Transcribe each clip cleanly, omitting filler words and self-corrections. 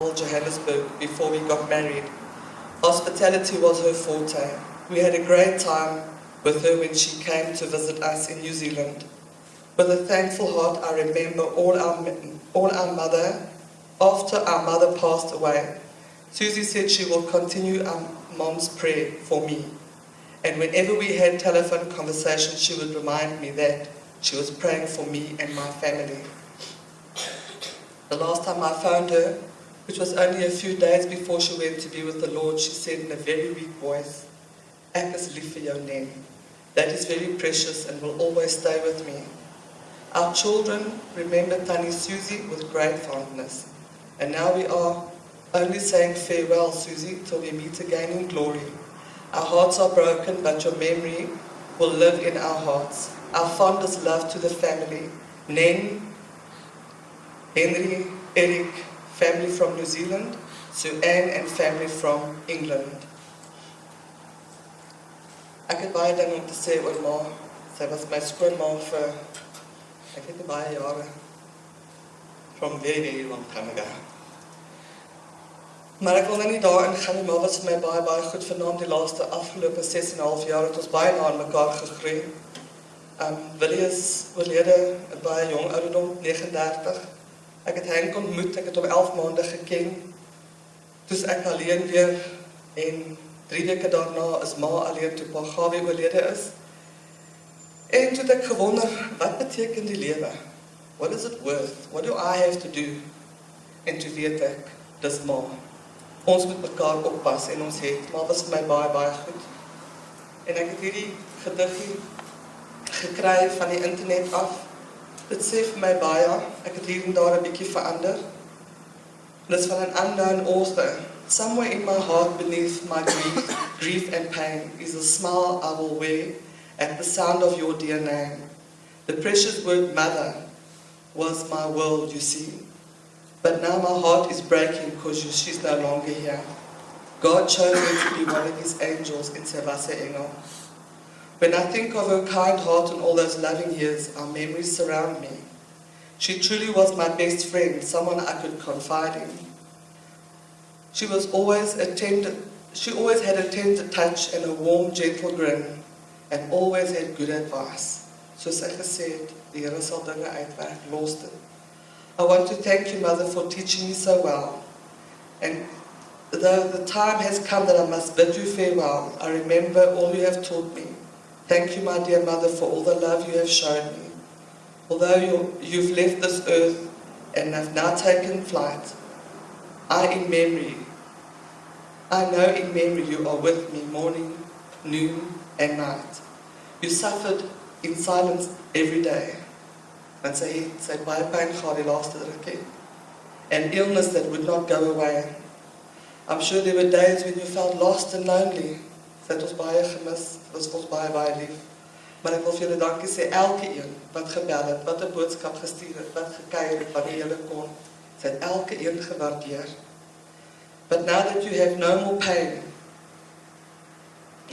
Johannesburg before we got married. Hospitality was her forte. We had a great time with her when she came to visit us in New Zealand. With a thankful heart, I remember after our mother passed away. Susie said she will continue our mom's prayer for me. And whenever we had telephone conversations, she would remind me that she was praying for me and my family. The last time I phoned her, which was only a few days before she went to be with the Lord, she said in a very weak voice, "Ek is lief vir jou, Nen." That is very precious and will always stay with me. Our children remember Tannie Susie with great fondness. And now we are only saying farewell, Susie, till we meet again in glory. Our hearts are broken, but your memory will live in our hearts. Our fondest love to the family. Nen, Henry, Eric, family from New Zealand, Sue Ann and family from England. Ek het baie dinge om te sê oor ma. Sy was my skoonma vir, ek weet nie baie jare. From very, very long time ago. Maar ek wil nou nie daarin gaan nie, maar was vir my baie goed vernaam die laaste afgelope 6,5 jaar het ons baie na mekaar gegroei. Willie is oorlede, baie jong ouderdom, 39. Ek het Henk ontmoet, ek het hom 11 maande geken. Toes ek alleen weer en 3 weke daarna is ma alleen toe pa Gawie oorlede is. En toe het ek gewonder, wat beteken die lewe? What is it worth? What do I have to do? En toe weet ek, dis ma. Ons moet mekaar oppas en ons het, maar was vir my baie goed. En ek het hierdie gediggie gekry van die internet af. Dit sê vir my baie, ek het hier en daar 'n bietjie verander. Dit is van 'n unknown author. Somewhere in my heart beneath my grief and pain is a smile I will wear at the sound of your dear name. The precious word mother was my world, you see. But now my heart is breaking because she's no longer here. God chose me to be one of his angels in Sevase Engel. When I think of her kind heart and all those loving years, our memories surround me. She truly was my best friend, someone I could confide in. She always had a tender touch and a warm, gentle grin, and always had good advice. Soos sy gesê het, die Here sal dinge uitwerk, los dit. I want to thank you, Mother, for teaching me so well. And though the time has come that I must bid you farewell, I remember all you have taught me. Thank you, my dear Mother, for all the love you have shown me. Although you've left this earth and have now taken flight, I know in memory you are with me morning, noon, and night. You suffered in silence every day. Want sy baie pyn gehad die laaste rukkie. An illness that would not go away. I'm sure there were days when you felt lost and lonely. Sy het ons baie gemis, dit was ons baie lief. Maar ek wil vir julle dankie sê, elke een wat gebel het, wat 'n boodskap gestuur het, wat gekuier het, wanneer julle kon, sy het elke een gewaardeer. But now that you have no more pain,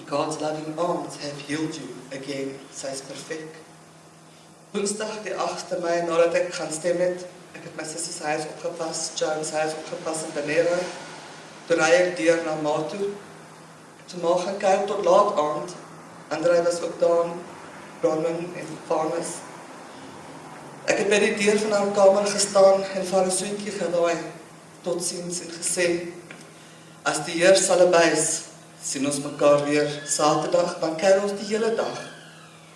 God's loving arms have healed you again. Sy is perfek. Woensdag die 8de Mei, nadat ek gaan stem het, ek het my sussie se huis opgepas, Jones huis opgepas in Benera. Toe ry ek deur na ma toe. Toe ma gaan kuier tot laat aand. Andrei was ook daar, Bronwyn en Farnes. Ek het by die deur van haar kamer gestaan en vir 'n soentjie gewaai, totsiens en gesê, as die Heer sal bys, sien ons mekaar weer Saterdag, dan kuier ons die hele dag.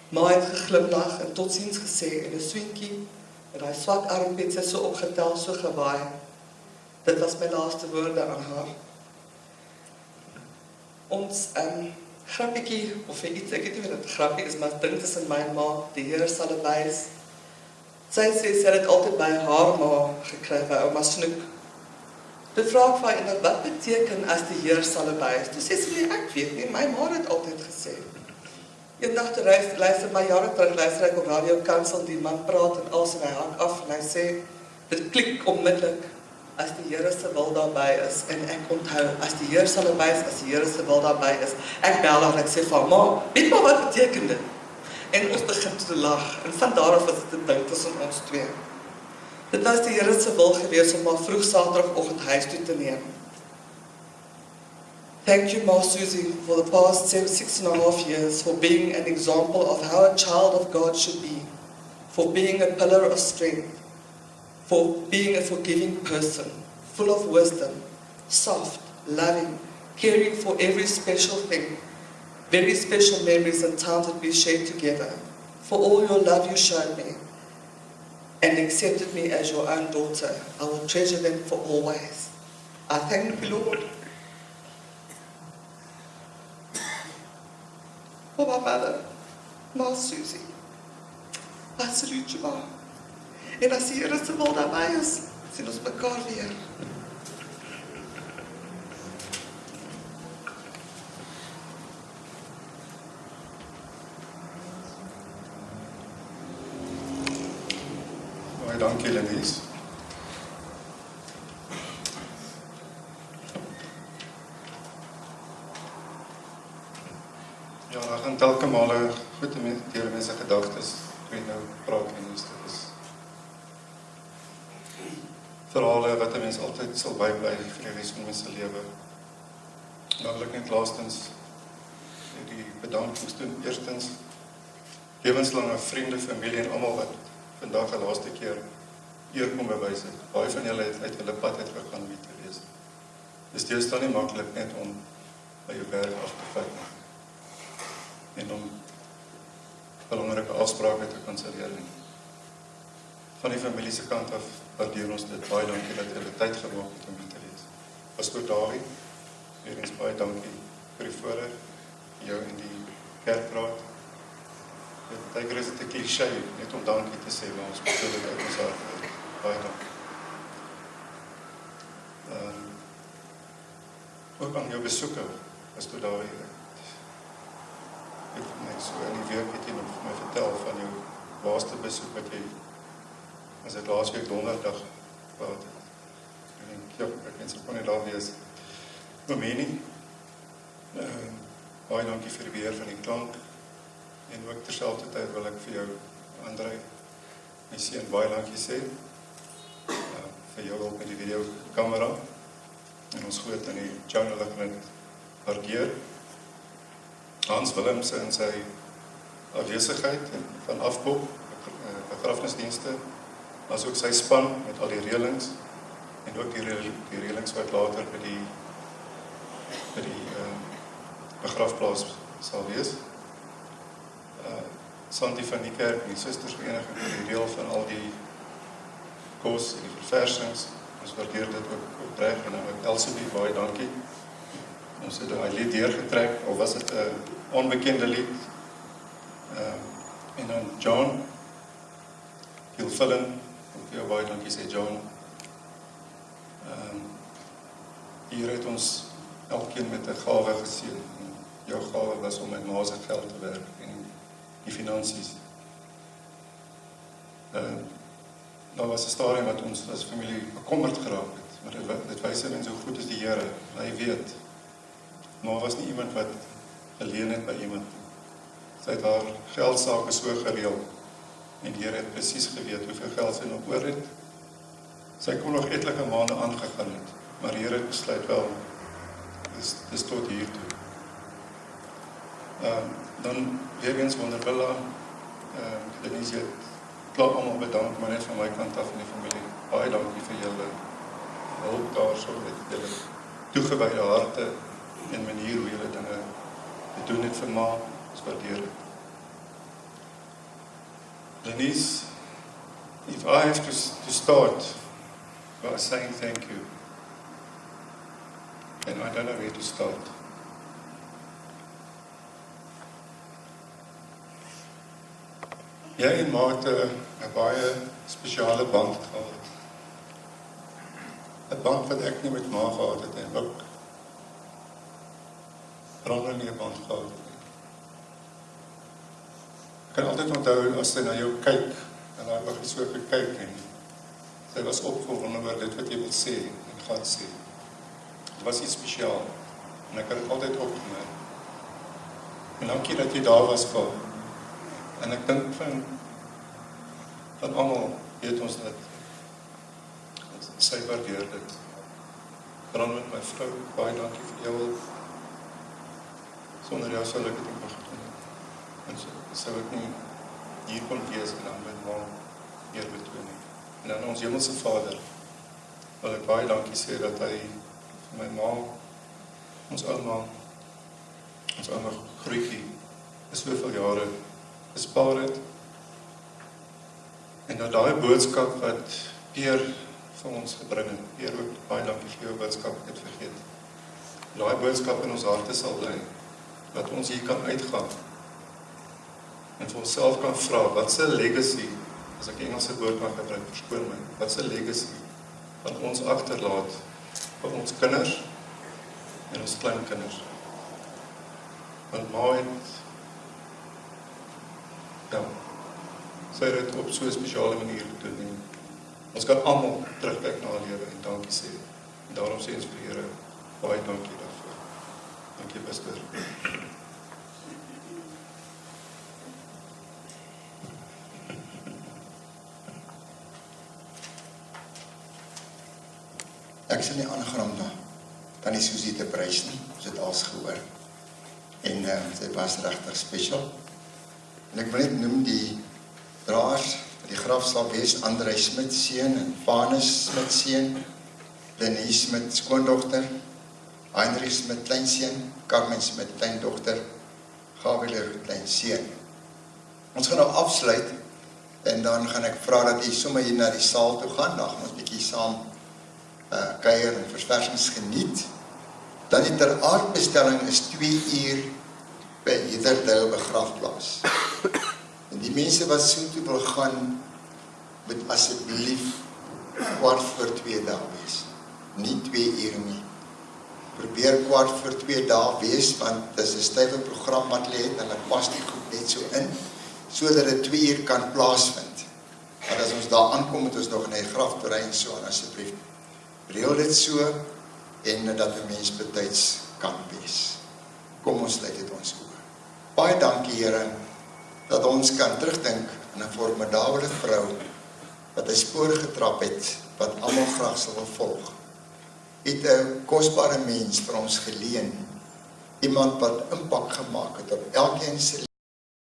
Ma het geglimlag en totsiens gesê en 'n soentjie met haar swak armpie sy so opgetel, so gewaai. Dit was my laaste woorde aan haar. Ons grappietjie, of iets, ek weet nie wat dit grappie is, maar ding tussen my en ma, die Here sal bys. Sy sê, sy het dit altyd by haar ma gekry, by ouma Snoek. Toe vra ek vir haar, wat beteken as die Here sal bys? Toe sê sy, ek weet nie, my ma het altyd gesê. Eendag toe luister my jare terug, luister ek op Radio Kansel, die man praat en als en hy hak af en hy sê, dit klik onmiddellik, as die Here se wil daarby is, en ek onthou, as die Here sal bys, as die Here se wil daarby is, ek bel haar en ek sê van, ma, weet maar wat beteken dit? En ons begin te lag, en van daaraf was dit 'n ding tussen ons twee. Dit was die Here se wil gewees om haar vroeg Saterdagoggend huis toe te neem. Thank you, Ma Susie, for the past 6.5 years, for being an example of how a child of God should be, for being a pillar of strength, for being a forgiving person, full of wisdom, soft, loving, caring for every special thing, very special memories and times that we shared together, for all your love you showed me, and accepted me as your own daughter. I will treasure them for always. I thank the Lord for my mother, Ma Susie. I salute you, Ma. En as die Here se wil daarby is, sien ons mekaar weer. Baie dankie, Lenise. Ja, daar gaan telke male goed deur mense gedagtes, ek nou praat Lenise, dit is verhale wat 'n mens altyd sal bybly vir die res van mense se lewe. Dan wil ek net laastens die bedankings doen. Eerstens, lewenslange vriende, familie en almal wat vandag die laaste keer eer kom bewys het. Baie van julle het uit julle pad uitgegaan om hier te wees. Dis deesdae nie maklik net om by jou werk af te vat en om belangrike afsprake te kanselleer nie. Van die familie se kant af waardeer ons dit. Baie dankie dat julle tyd gemaak het om hier te wees. Pastoor Dawie, weer eens baie dankie vir die voorreg, jou en die kerkraad. Partykeer is dit 'n cliché, net om dankie te sê, maar ons bedoel dit uit ons hart. Baie dankie. Ook aan jou besoeke, Pastoor Dawie. Ek net so in die week het jy nog vir my vertel van jou laaste besoek wat jy, as dit laas week donderdag gehad het. Ek dink, ja, ek wens ek kon nie daar wees. Omeni, baie dankie vir die beheer van die klank. En ook terselfdertyd wil ek vir jou, André, my seun, baie dankie sê, vir jou hulp met die videokamera, en ons groot in die journalisme waardeer. Hans Willemse in sy afwesigheid van afbop, begrafnisdienste, as ook sy span met al die reëlings, en ook die reëlings wat later by die begrafplaas sal wees. Santi van die kerk, die sustersvereniging, die deel van al die kos en die verversings, ons waardeer dit ook opreg, en dan ook Elsabie, baie dankie. Ons het die lied deurgetrek, of was dit 'n onbekende lied, en dan John, Hilvullen, ook jou baie dankie sê John. Hier het ons elkeen met 'n gawe geseën, en jou gawe was om met ma se geld te werk, en die finansies. Daar was 'n stadium wat ons as familie bekommerd geraak het, maar dit wys mens hoe goed is die Here, hy weet. Maar was nie iemand wat geleen het by iemand. Sy het haar geldsake so gereël, en die Here het presies geweet hoeveel geld sy nog oor het. Sy kon nog etlike maande aangegaan het, maar die Here het besluit wel, dis tot hier toe. Dan weer eens Wonderwilla, Denise het klaar allemaal bedankt, maar net van my kant af en die familie. Baie dankie vir julle hulp daar, so met julle toegewyde harte en manier hoe julle dinge doen het vir ma, ons waardeer het. Denise, if I have to start by saying thank you, and I don't know where to start. Jy en ma het 'n baie spesiale band gehad. 'n Band wat ek nie met ma gehad het, en ook ander nie 'n band gehad het. Ek kan altyd onthou as sy na jou kyk, en hy het so gekyk, en sy was opgewonde oor dit wat jy wil sê, en gaan sê. Dit was iets spesiaal, en ek het dit altyd opgemerk. En dankie dat jy daar was vir. En ek dink van almal weet ons dat sy waardeer dit. Dan met my vrou, baie dankie vir jou hulp. Sonder jou sal ek dit nie mag doen. En sou ek nie hier kon wees en dan met ma eer betoon nie. En dan ons hemelse Vader, wil ek baie dankie sê dat hy vir my ma, ons ouma Groetjie, is soveel jare gespaar het. En dat daai boodskap wat Peer vir ons gebring het, Peer ook baie dankie vir jou boodskap, ek het vergeet. Daai boodskap in ons harte sal bly, dat ons hier kan uitgaan en vir onsself kan vra, wat se legacy, as ek Engelse woord mag gebruik, verskoon my, wat se legacy van ons agterlaat vir ons kinders en ons kleinkinders. Want ma het, ja, sy het dit op so 'n spesiale manier gedoen en ons kan almal terugkyk na haar lewe en dankie sê. En daarom sê ons vir Here, baie dankie daarvoor. Dankie, pastoor. Ek sal nie aangaan om tannie Susie te prys nie, ons het alles gehoor. En sy was regtig special. En ek wil net noem die draers, die graf sal wees, André Smit seun en Vanus Smit seun, Lenie Smit skoondogter, Heinrich Smit kleinseun, Carmen Smit kleindogter, Gabriel Le Roux kleinseun. Ons gaan nou afsluit, en dan gaan ek vra dat jy sommer hier na die saal toe gaan, dan gaan ons bietjie saam kuier en versversings geniet. Dan die ter aardbestelling is 2 uur by Hederdale begrafplaas. En die mense wat so toe wil gaan, moet asseblief 2:15 daar wees. Nie 2 uur nie. Probeer 2:15 daar wees, want dit is 'n stywe program wat lê het, en dit pas nie goed net so in, sodat dit 2 uur kan plaasvind. Want as ons daar aankom, moet ons nog in die grafterrein so aan, asseblief. Reël dit so, en dat die mens betyds kan wees. Kom ons sluit dit ons oor. Baie dankie, Here, dat ons kan terugdink aan 'n formidabele vrou, wat 'n spoor getrap het, wat almal graag sal wil volg. Het 'n kosbare mens vir ons geleen, iemand wat impak gemaak het op elkeen se